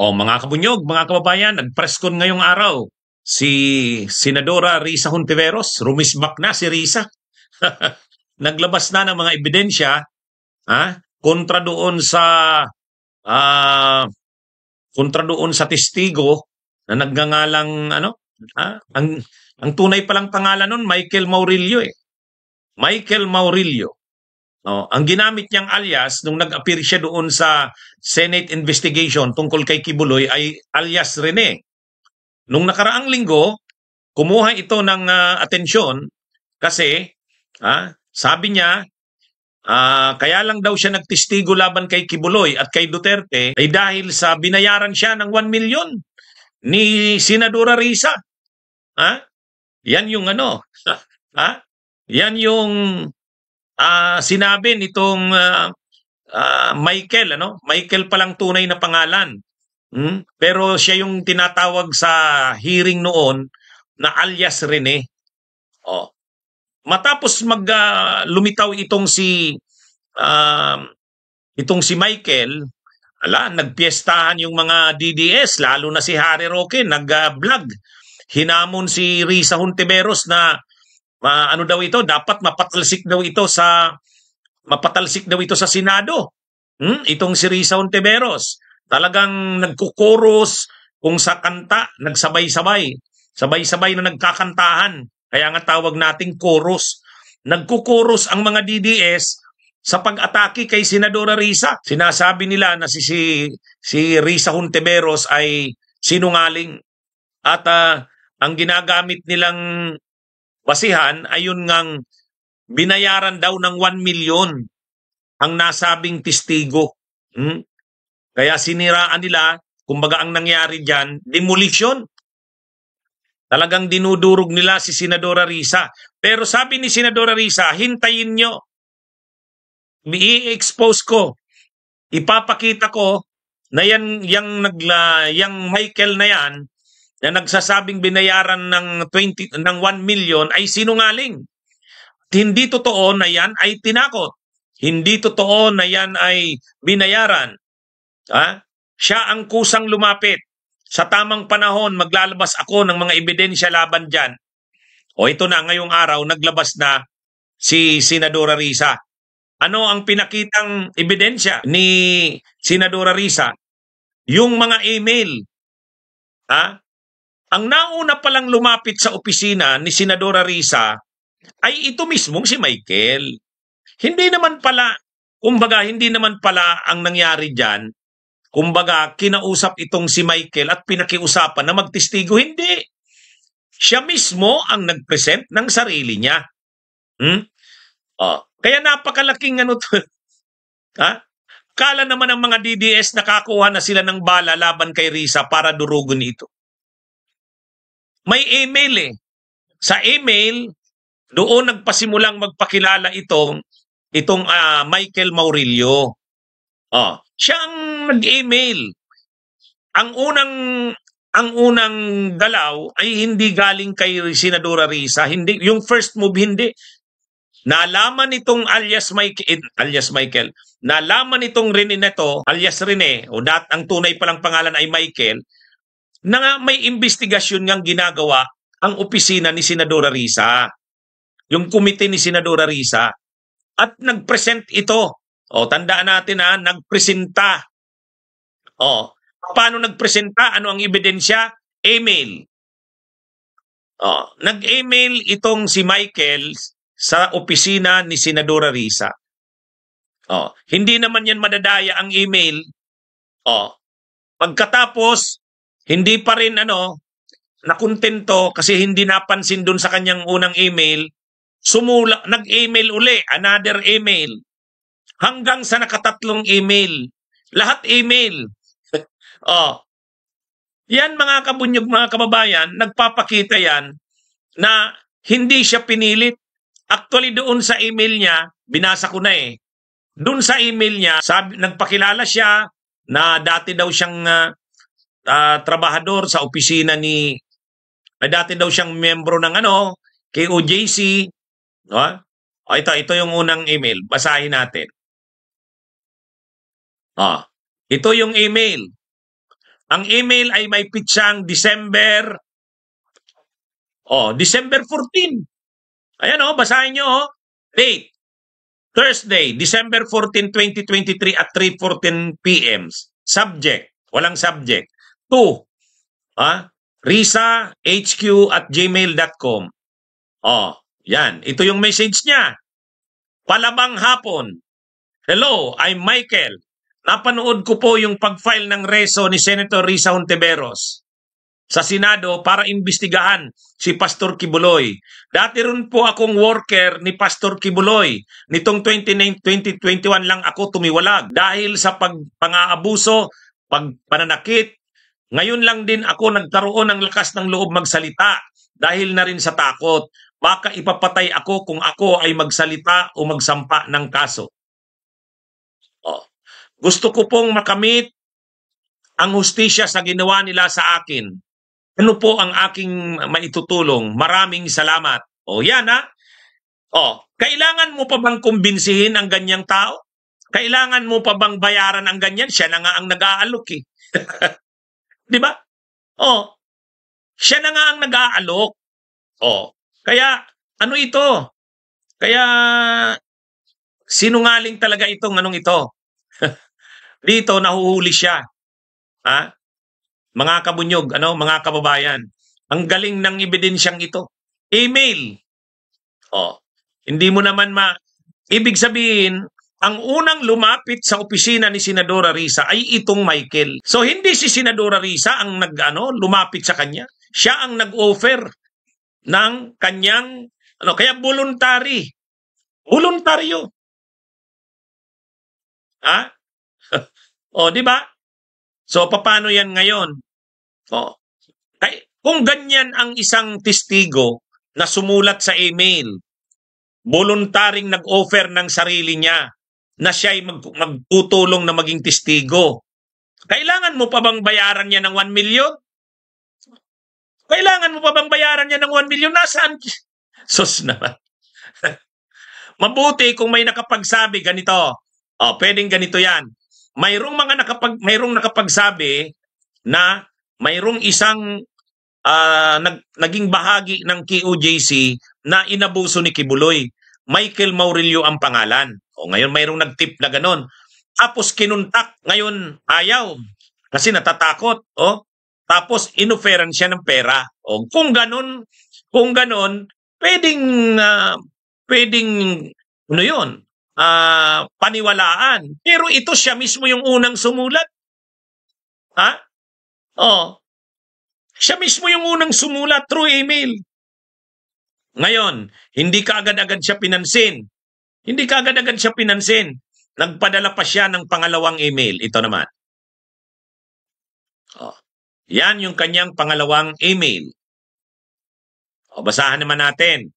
O mga kabunyog, mga kababayan, nag-press con ngayong araw si Senadora Risa Hontiveros. Rumisbak na si Risa. Naglabas na ng mga ebidensya kontra doon sa ah, testigo na nagngangalang ang tunay palang pangalan nun Michael Maurilio eh. Michael Maurilio. Ang ginamit niyang alias nung nag-appear siya doon sa Senate investigation tungkol kay Kibuloy ay alias Rene. Nung nakaraang linggo, kumuha ito ng atensyon kasi sabi niya kaya lang daw siya nagtestigo laban kay Kibuloy at kay Duterte ay dahil sa binayaran siya ng 1 million ni Senadora Risa. Yan yung yan yung sinabi nitong Michael, Michael palang tunay na pangalan. Pero siya yung tinatawag sa hearing noon na alias Rene. Matapos lumitaw itong si Michael, nagpiestahan yung mga DDS, lalo na si Harry Roque, nag-vlog. Hinamon si Risa Hontiveros na dapat mapatalsik daw ito sa Senado. Itong si Risa Hontiveros talagang nagkukoros kung sa kanta, nagsabay-sabay na nagkakantahan. Kaya nga tawag nating chorus. Nagkukoros ang mga DDS sa pag-atake kay Senadora Risa. Sinasabi nila na si Risa Hontiveros ay sinungaling at ang ginagamit nilang basihan ay yun ngang binayaran daw ng 1 million ang nasabing testigo. Kaya siniraan nila, kumbaga ang nangyari dyan, demolition. Talagang dinudurog nila si Senadora Risa. Pero sabi ni Senadora Risa, hintayin nyo. I-expose ko. Ipapakita ko na yang Michael na yan, na nagsasabing binayaran ng 1 million ay sinungaling. Hindi totoo na yan ay tinakot. Hindi totoo na yan ay binayaran. Siya ang kusang lumapit. Sa tamang panahon, maglalabas ako ng mga ebidensya laban dyan. Ito na, ngayong araw, naglabas na si Senadora Risa. Ano ang pinakitang ebidensya ni Senadora Risa? Yung mga email. Ang nauna palang lumapit sa opisina ni Senadora Risa ay ito mismong si Michael. Hindi naman pala ang nangyari dyan. Kumbaga, kinausap itong si Michael at pinakiusapan na magtestigo. Hindi. Siya mismo ang nag-present ng sarili niya. Kaya napakalaking Kala naman ng mga DDS nakakuha na sila ng bala laban kay Risa para durugon ito. May email Sa email, doon nagpasimulang magpakilala itong Michael Maurilio. Siya ang nag-email. Ang unang galaw ay hindi galing kay Senadora Risa. Hindi, yung first move hindi. Nalaman itong alias Michael, nalaman itong Rene neto, alias Rene, ang tunay palang pangalan ay Michael, na may investigasyon ngang ginagawa ang opisina ni Senadora Risa. Yung komite ni Senadora Risa. At nag-present ito. Tandaan natin nagpresenta. Paano nagpresenta? Ano ang ebidensya? Email. Nag-email itong si Michael sa opisina ni Senadora Risa. Hindi naman yan madadaya ang email. Pagkatapos, hindi pa rin nakontento kasi hindi napansin dun sa kanyang unang email, nag-email uli, another email. Hanggang sa nakatatlong email. Lahat email. Yan mga kabunyog, mga kababayan, nagpapakita yan na hindi siya pinilit. Actually doon sa email niya, binasa ko na doon sa email niya, nagpakilala siya na dati daw siyang trabahador sa opisina dati daw siyang membro ng KOJC. Ito yung unang email. Basahin natin. Ito yung email. Ang email ay may pitsang December 14. Ayan basahin nyo Date. Thursday, December 14, 2023 at 3:14 p.m. Subject, walang subject. 2, risahq@gmail.com. Yan. Ito yung message niya. Palabang hapon. Hello, I'm Michael. Napanood ko po yung pag-file ng reso ni Senator Risa Hontiveros sa Senado para imbestigahan si Pastor Kibuloy. Dati rin po akong worker ni Pastor Kibuloy. Nitong 2021 lang ako tumiwalag dahil sa pang-aabuso, pananakit. Ngayon lang din ako nagkaroon ng lakas ng loob magsalita dahil na rin sa takot. Baka ipapatay ako kung ako ay magsalita o magsampa ng kaso. Gusto ko pong makamit ang hustisya sa ginawa nila sa akin. Ano po ang aking maitutulong? Maraming salamat. Yan kailangan mo pa bang kumbinsihin ang ganyang tao? Kailangan mo pa bang bayaran ang ganyan? Siya na nga ang nag-aalok eh. Di ba? Siya na nga ang nag-aalok. Kaya ano ito? Kaya sinungaling talaga itong anong ito. Dito nahuhuli siya. Mga kabunyog, mga kababayan. Ang galing ng ebidensyang ito. Email. Hindi mo naman ibig sabihin, ang unang lumapit sa opisina ni Senadora Risa ay itong Michael. So hindi si Senadora Risa ang lumapit sa kanya. Siya ang nag-offer ng kanyang kaya voluntary. Voluntaryo. Di ba? So, paano yan ngayon? Kung ganyan ang isang testigo na sumulat sa email, voluntaring nag-offer ng sarili niya na siya'y magtutulong na maging testigo, kailangan mo pa bang bayaran niya ng 1 million? Kailangan mo pa bang bayaran niya ng 1 million? Nasaan? Sus naman. Mabuti kung may nakapagsabi ganito. Pwedeng ganito yan. Mayroong nakapagsabi na mayroong isang naging bahagi ng QJC na inabuso ni Kibuloy. Michael Maurilio ang pangalan. Ngayon mayroong nagtip na ganon. Tapos kinuntak. Ngayon ayaw. Kasi natatakot. Tapos inoferan siya ng pera. Kung ganon, pwedeng yun? Paniwalaan. Pero ito siya mismo yung unang sumulat. Siya mismo yung unang sumulat through email. Ngayon, hindi ka agad-agad siya pinansin. Nagpadala pa siya ng pangalawang email. Ito naman. Yan yung kanyang pangalawang email. Basahan naman natin.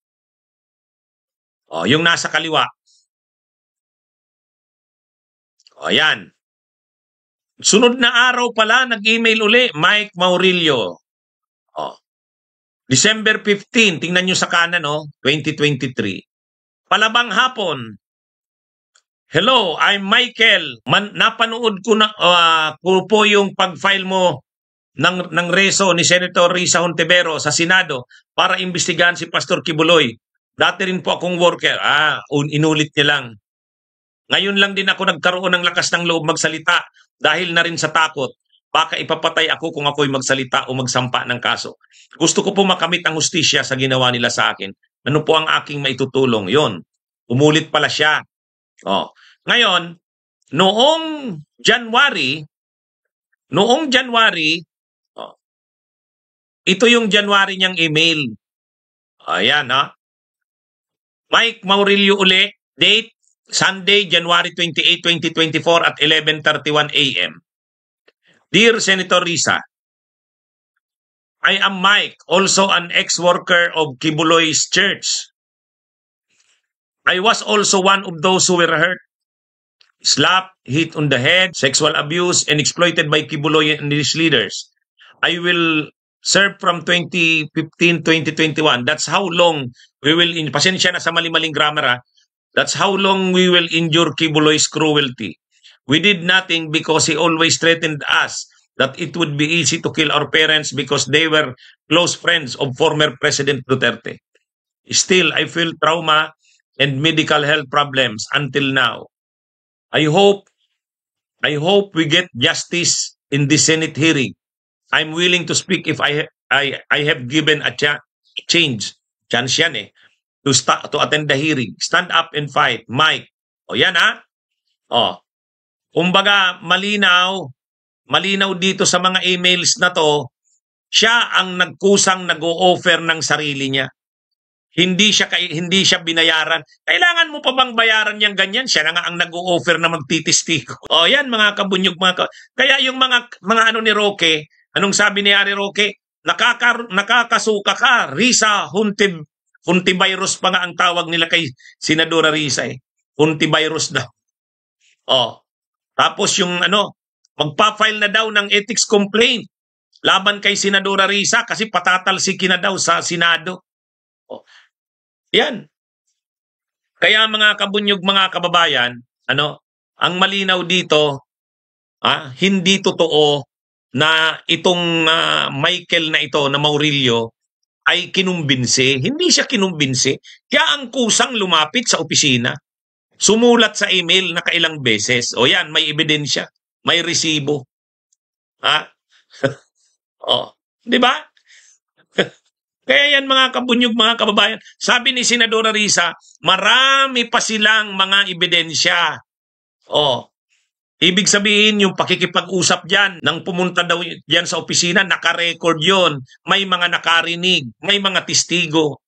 Yung nasa kaliwa. Ayan. Sunod na araw pala, nag-email uli, Mike Maurilio. December 15, tingnan nyo sa kanan, 2023. Palabang hapon. Hello, I'm Michael. Napanood ko po yung pag-file mo ng reso ni Senator Risa Hontiveros sa Senado para imbestigahan si Pastor Kibuloy. Dati rin po akong worker. Inulit niya lang. Ngayon lang din ako nagkaroon ng lakas ng loob magsalita dahil na rin sa takot. Baka ipapatay ako kung ako'y magsalita o magsampa ng kaso. Gusto ko po makamit ang hustisya sa ginawa nila sa akin. Ano po ang aking maitutulong? Yon. Umulit pala siya. Ngayon, noong January, ito yung January niyang email. Ayan Mike Maurilio uli, date Sunday, January 28, 2024 at 11:31 a.m. Dear Senator Risa, I am Mike, also an ex-worker of Kibuloy's church. I was also one of those who were hurt, slapped, hit on the head, sexual abuse, and exploited by Kibuloy and his leaders. I will serve from 2015-2021. That's how long we will, pasensya na sa mali-maling grammar that's how long we will endure Kibuloy's cruelty. We did nothing because he always threatened us that it would be easy to kill our parents because they were close friends of former President Duterte. Still, I feel trauma and medical health problems until now. I hope we get justice in the Senate hearing. I'm willing to speak if I have given a chance yan to attend the hearing. Stand up and fight. Mike. O yan ha. O. Kumbaga, malinaw dito sa mga emails na to, siya ang nagkusang nag-o-offer ng sarili niya. Hindi siya binayaran. Kailangan mo pa bang bayaran yang ganyan? Siya na nga ang nag-o-offer na magtitistigo. O yan mga kabunyog, kaya yung mga ano ni Roque, anong sabi ni Ari Roque? Nakakasuka ka, Risa Hontivirus pa nga ang tawag nila kay Senadora Risa eh. Hontivirus daw. O. Tapos yung magpa-file na daw ng ethics complaint laban kay Senadora Risa kasi patatalsikin na daw sa Senado. O. Yan. Kaya mga kabunyog, mga kababayan, ang malinaw dito, hindi totoo na itong Michael na ito, na Maurilio, ay kinumbinsi. Hindi siya kinumbinsi. Kaya ang kusang lumapit sa opisina. Sumulat sa email na kailang beses. O yan, may ebidensya. May resibo. Di ba? Kaya yan mga kabunyog, mga kababayan. Sabi ni Senadora Risa, marami pa silang mga ebidensya. Ibig sabihin yung pakikipag-usap dyan, nang pumunta daw dyan sa opisina, naka-record yun. May mga nakarinig, may mga testigo.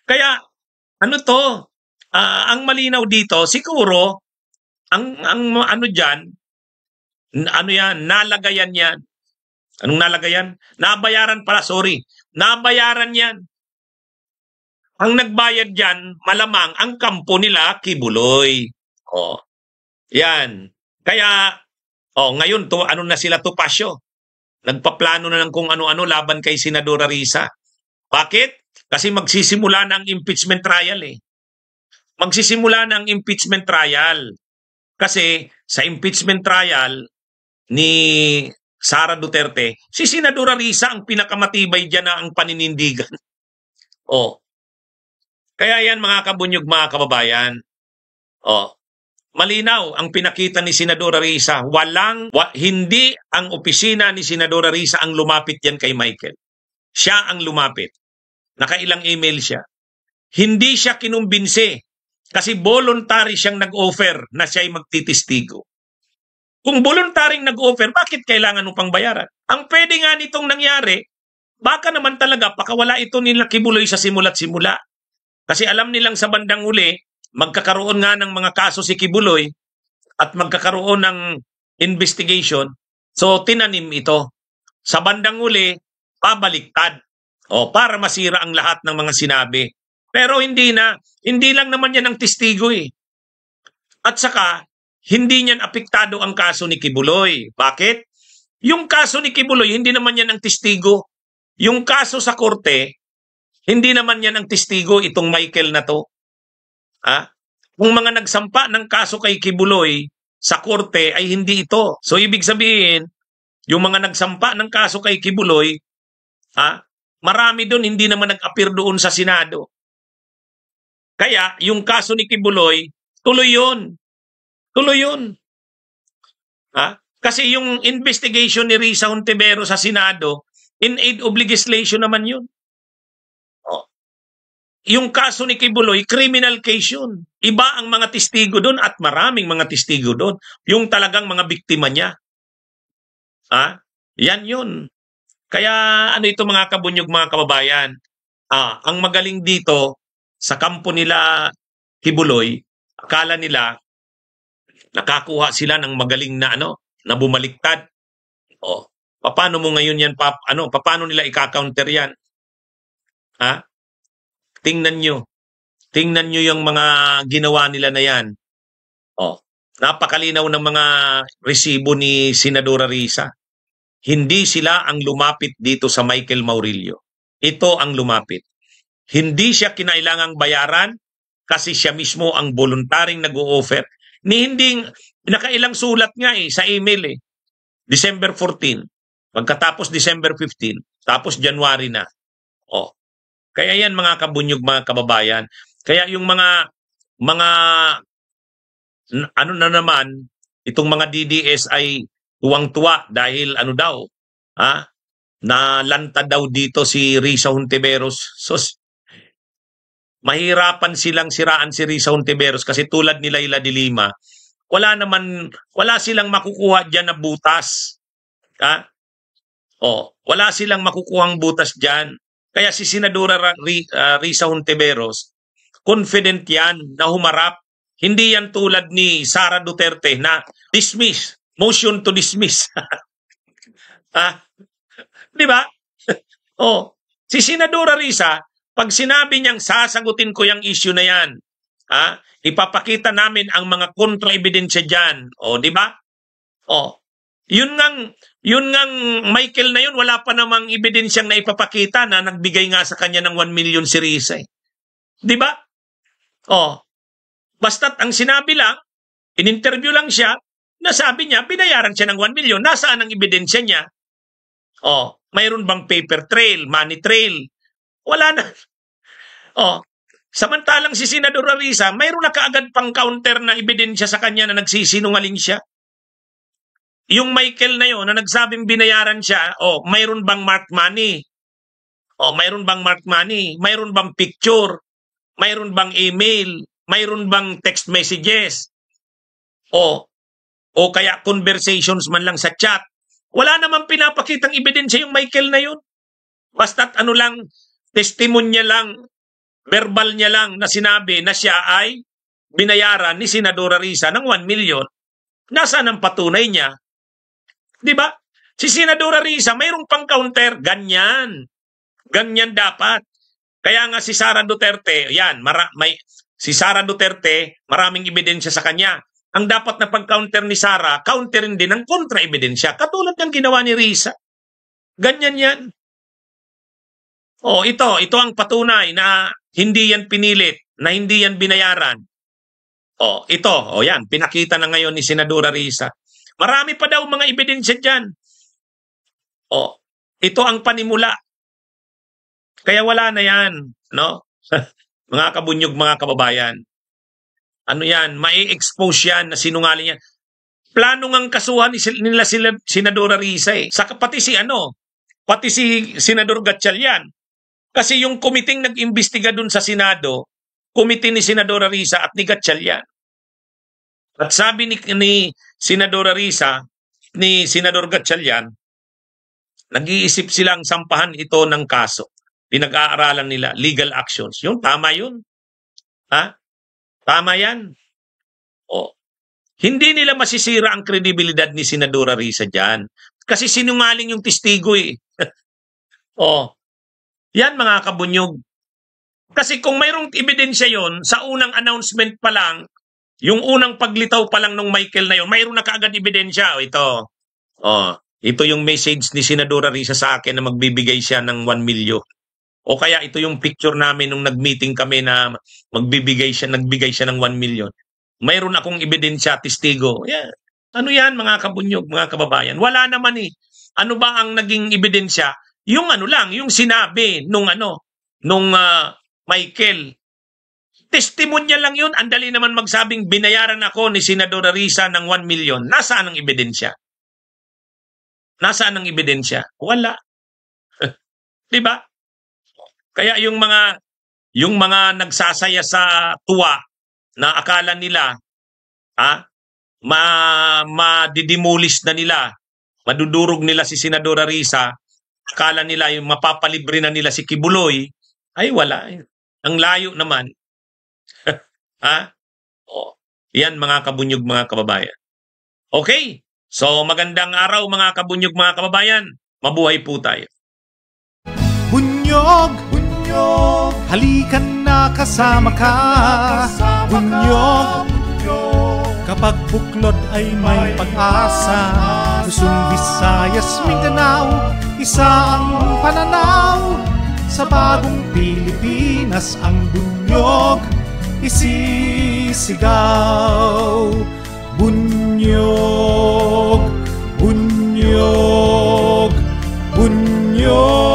Kaya, ang malinaw dito, siguro, ang dyan, nalagayan yan. Anong nalagayan? Nabayaran pala, sorry. Nabayaran yan. Ang nagbayad dyan, malamang ang kampo nila, Kibuloy. Yan. Kaya, ngayon, na sila Topacio? Nagpaplano na ng kung ano-ano laban kay Senadora Risa. Bakit? Kasi magsisimula na ang impeachment trial eh. Magsisimula na ang impeachment trial. Kasi sa impeachment trial ni Sara Duterte, si Senadora Risa ang pinakamatibay dyan na ang paninindigan. Kaya yan mga kabunyog, mga kababayan. Malinaw ang pinakita ni Senadora Risa. Hindi ang opisina ni Senadora Risa ang lumapit yan kay Michael. Siya ang lumapit. Nakailang email siya. Hindi siya kinumbinsi kasi voluntary siyang nag-offer na siya ay magtitistigo. Kung voluntaring nag-offer, bakit kailangan mo pang bayaran? Ang pwede nga nitong nangyari, baka naman talaga pakawala ito nila Kibuloy sa simula't simula. Kasi alam nilang sa bandang uli, magkakaroon nga ng mga kaso si Kibuloy at magkakaroon ng investigation. So tinanim ito. Sa bandang uli, pabaliktad. Para masira ang lahat ng mga sinabi. Pero hindi lang naman yan ang testigo eh. At saka, hindi niyan apektado ang kaso ni Kibuloy. Bakit? Yung kaso ni Kibuloy, hindi naman yan ang testigo. Yung kaso sa korte, hindi naman yan ang testigo, itong Michael na to. Kung mga nagsampa ng kaso kay Kibuloy sa korte ay hindi ito. So ibig sabihin, yung mga nagsampa ng kaso kay Kibuloy, marami doon hindi naman nag-appear doon sa Senado. Kaya yung kaso ni Kibuloy, tuloy yun. Tuloy yun. Kasi yung investigation ni Risa Hontiveros sa Senado, in aid of legislation naman yun. Yung kaso ni Kibuloy, criminal case yun. Iba ang mga testigo doon at maraming mga testigo doon. Yung talagang mga biktima niya. Yan yun. Kaya ito mga kabunyog, mga kababayan, ang magaling dito sa kampo nila Kibuloy, akala nila nakakuha sila ng magaling na na bumaliktad. Paano mo ngayon yan, paano nila ika-counter yan? Tingnan nyo yung mga ginawa nila na yan. Napakalinaw ng mga resibo ni Senadora Risa. Hindi sila ang lumapit dito sa Michael Maurilio. Ito ang lumapit. Hindi siya kinailangang bayaran kasi siya mismo ang voluntaring nag-o-offer. Hindi, nakailang sulat nga sa email December 14. Pagkatapos December 15. Tapos January na. Oh. Kaya yan mga kabunyog, mga kababayan. Kaya yung mga ano na naman, itong mga DDS ay tuwang-tuwa dahil ano daw, nalanta daw dito si Risa Hontiveros. So, mahirapan silang siraan si Risa Hontiveros kasi tulad ni Laila de Lima, wala silang makukuha diyan na butas. Wala silang makukuhang butas diyan. Kaya si Senadora Risa Hontiveros, confident yan na humarap. Hindi yan tulad ni Sara Duterte na dismiss, motion to dismiss. Di ba? Si Senadora Risa, pag sinabi niyang sasagutin ko yung issue na yan, ipapakita namin ang mga kontra-ebidensya dyan. Di ba? Yun ngang Michael na yun, wala pa namang ebidensyang na ipapakita na nagbigay nga sa kanya ng 1 million si Risa. Di ba? Basta't ang sinabi lang, in-interview lang siya, nasabi niya, binayaran siya ng 1 million. Nasaan ang ebidensya niya? Mayroon bang paper trail, money trail? Wala na. Samantalang si Senadora Risa, mayroon na kaagad pang counter na ebidensya sa kanya na nagsisinungaling siya. Yung Michael na yun, na nagsabing binayaran siya, mayroon bang marked money? Mayroon bang marked money? Mayroon bang picture? Mayroon bang email? Mayroon bang text messages? O kaya conversations man lang sa chat? Wala namang pinapakitang ebidensya yung Michael na yun. Basta't ano lang, testimonya lang, verbal niya lang na sinabi na siya ay binayaran ni Senadora Risa ng 1 million. Nasaan ang patunay niya? Di ba? Si Senadora Risa, mayroong pang counter. Ganyan. Ganyan dapat. Kaya nga si Sara Duterte, yan, si Sara Duterte, maraming ebidensya sa kanya. Ang dapat na pag-counter ni Sara, counterin din ang kontra-ebidensya. Katulad ng ginawa ni Risa. Ganyan yan. Ito ang patunay na hindi yan pinilit, na hindi yan binayaran. Yan, pinakita na ngayon ni Senadora Risa. Marami pa daw mga ebidensya dyan. Ito ang panimula. Kaya wala na yan, no? Mga kabunyog, mga kababayan. Ano yan? Mai-expose yan na sinungaling yan. Plano ngang kasuhan nila Senadora Risa pati si Senador Gatchalian. Kasi yung komiting nag-imbestiga dun sa Senado, komite ni Senadora Risa at ni Gatchalian. At sabi ni Senadora Risa, ni Senador Gatchalian, nag-iisip silang sampahan ito ng kaso. Pinag-aaralan nila, legal actions. Yung tama yun. Tama yan. Hindi nila masisira ang kredibilidad ni Senadora Risa dyan. Kasi sinungaling yung testigo Yan mga kabunyog. Kasi kung mayroong ebidensya yon sa unang announcement pa lang, yung unang paglitaw pa lang ng Michael na yon, mayroon na kaagad ebidensya. Ito yung message ni Senadora Risa sa akin na magbibigay siya ng 1 million. O kaya ito yung picture namin nung nag-meeting kami na nagbigay siya ng 1 million. Mayroon akong ebidensya, testigo. Yeah. Ano yan mga kabunyog, mga kababayan? Wala naman Ano ba ang naging ebidensya? Yung yung sinabi nung Michael. Testimonya lang yun. Andali naman magsabing binayaran ako ni Senadora Risa ng 1 million. Nasaan ang ebidensya? Nasaan ang ebidensya? Wala. Diba? Kaya yung mga nagsasaya sa tuwa na akala nila madidemolis na nila, madudurog nila si Senadora Risa, akala nila yung mapapalibre na nila si Kibuloy, ay wala. Ang layo naman. Yan mga kabunyog, mga kababayan. Okay. So magandang araw mga kabunyog, mga kababayan. Mabuhay po tayo. Bunyog, bunyog, halikan na kasama ka. Bunyog, kapag buklod ay may pag-asa. Luzon, Visayas, Mindanao, isa ang pananaw. Sa bagong Pilipinas ang bunyog isisigaw. Bunyog, bunyog. nyo.